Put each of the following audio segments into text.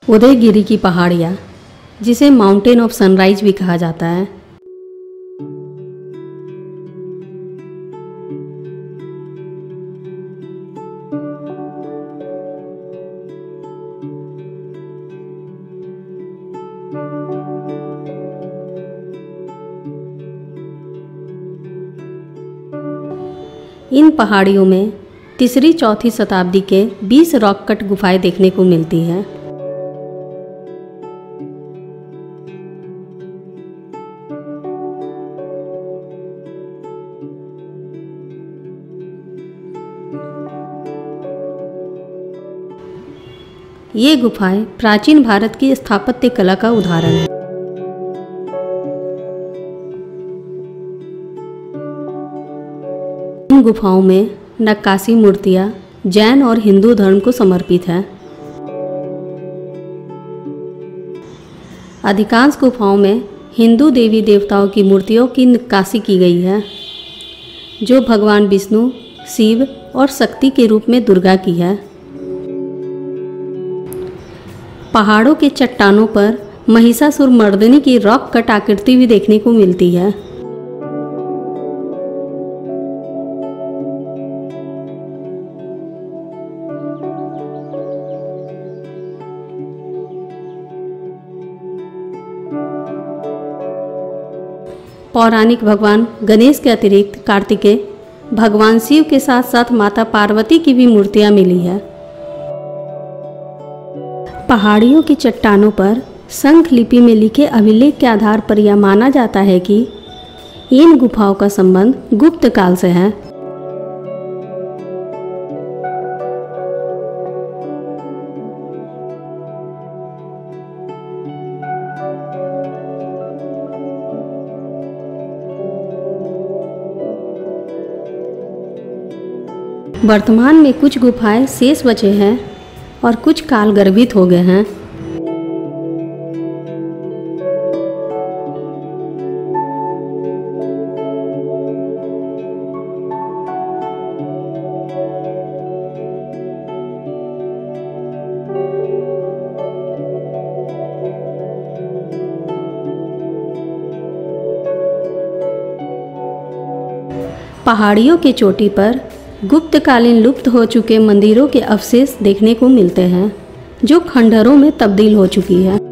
उदयगिरी की पहाड़ियाँ, जिसे माउंटेन ऑफ सनराइज भी कहा जाता है, इन पहाड़ियों में तीसरी चौथी शताब्दी के 20 रॉक कट गुफाएं देखने को मिलती हैं। ये गुफाएं प्राचीन भारत की स्थापत्य कला का उदाहरण है। इन गुफाओं में नक्काशी मूर्तियां जैन और हिंदू धर्म को समर्पित हैं। अधिकांश गुफाओं में हिंदू देवी देवताओं की मूर्तियों की नक्काशी की गई है, जो भगवान विष्णु, शिव और शक्ति के रूप में दुर्गा की है। पहाड़ों के चट्टानों पर महिषासुरमर्दिनी की रॉक कट आकृति भी देखने को मिलती है। पौराणिक भगवान गणेश के अतिरिक्त कार्तिकेय, भगवान शिव के साथ साथ माता पार्वती की भी मूर्तियां मिली है। पहाड़ियों की चट्टानों पर शंख लिपि में लिखे अभिलेख के आधार पर यह माना जाता है कि इन गुफाओं का संबंध गुप्त काल से है। वर्तमान में कुछ गुफाएं शेष बचे हैं और कुछ काल गर्भित हो गए हैं। पहाड़ियों की चोटी पर गुप्तकालीन लुप्त हो चुके मंदिरों के अवशेष देखने को मिलते हैं, जो खंडहरों में तब्दील हो चुकी है।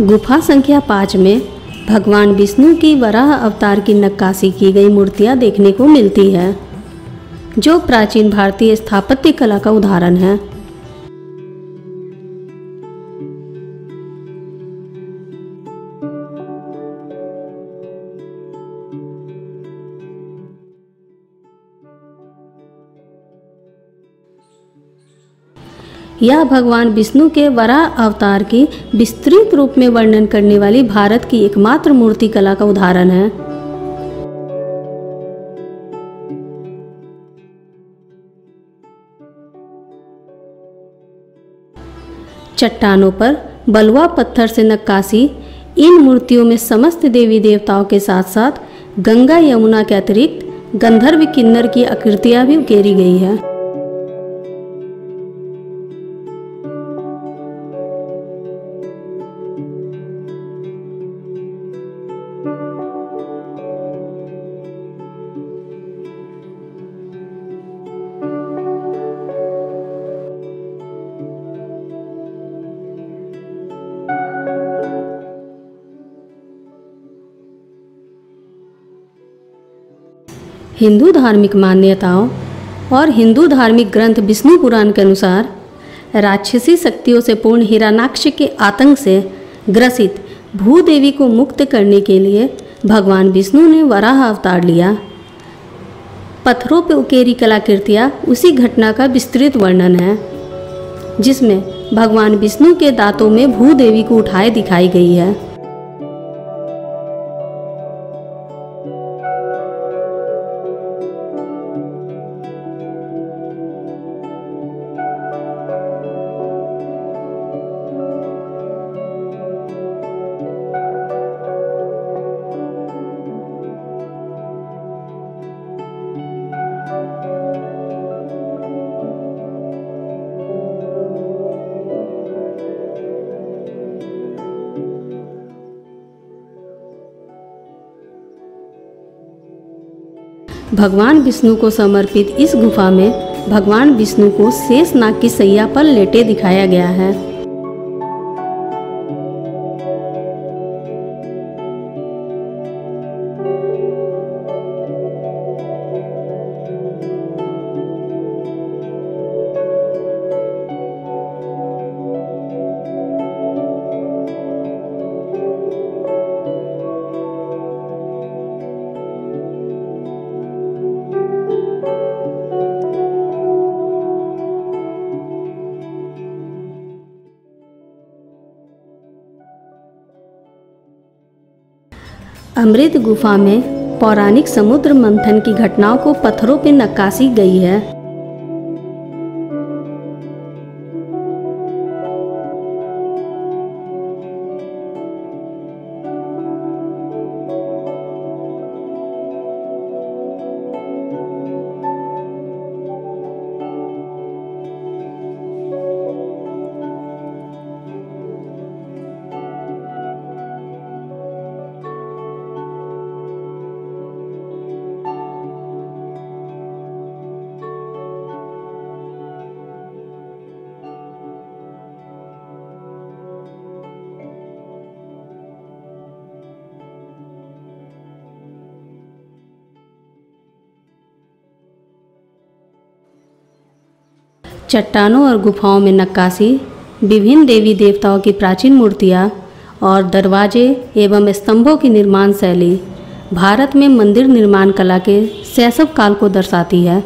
गुफा संख्या 5 में भगवान विष्णु की वराह अवतार की नक्काशी की गई मूर्तियां देखने को मिलती है, जो प्राचीन भारतीय स्थापत्य कला का उदाहरण है। यह भगवान विष्णु के वराह अवतार की विस्तृत रूप में वर्णन करने वाली भारत की एकमात्र मूर्ति कला का उदाहरण है। चट्टानों पर बलुआ पत्थर से नक्काशी इन मूर्तियों में समस्त देवी देवताओं के साथ साथ गंगा यमुना के अतिरिक्त गंधर्व किन्नर की आकृतियां भी उकेरी गई है। हिंदू धार्मिक मान्यताओं और हिंदू धार्मिक ग्रंथ विष्णु पुराण के अनुसार राक्षसी शक्तियों से पूर्ण हिरण्याक्ष के आतंक से ग्रसित भूदेवी को मुक्त करने के लिए भगवान विष्णु ने वराह अवतार लिया। पत्थरों पर उकेरी कलाकृतियाँ उसी घटना का विस्तृत वर्णन है, जिसमें भगवान विष्णु के दांतों में भूदेवी को उठाए दिखाई गई है। भगवान विष्णु को समर्पित इस गुफा में भगवान विष्णु को शेषनाग की सैया पर लेटे दिखाया गया है। अमृत गुफा में पौराणिक समुद्र मंथन की घटनाओं को पत्थरों पर नक्काशी गई है। चट्टानों और गुफाओं में नक्काशी, विभिन्न देवी देवताओं की प्राचीन मूर्तियाँ और दरवाजे एवं स्तंभों की निर्माण शैली भारत में मंदिर निर्माण कला के शैशव काल को दर्शाती है।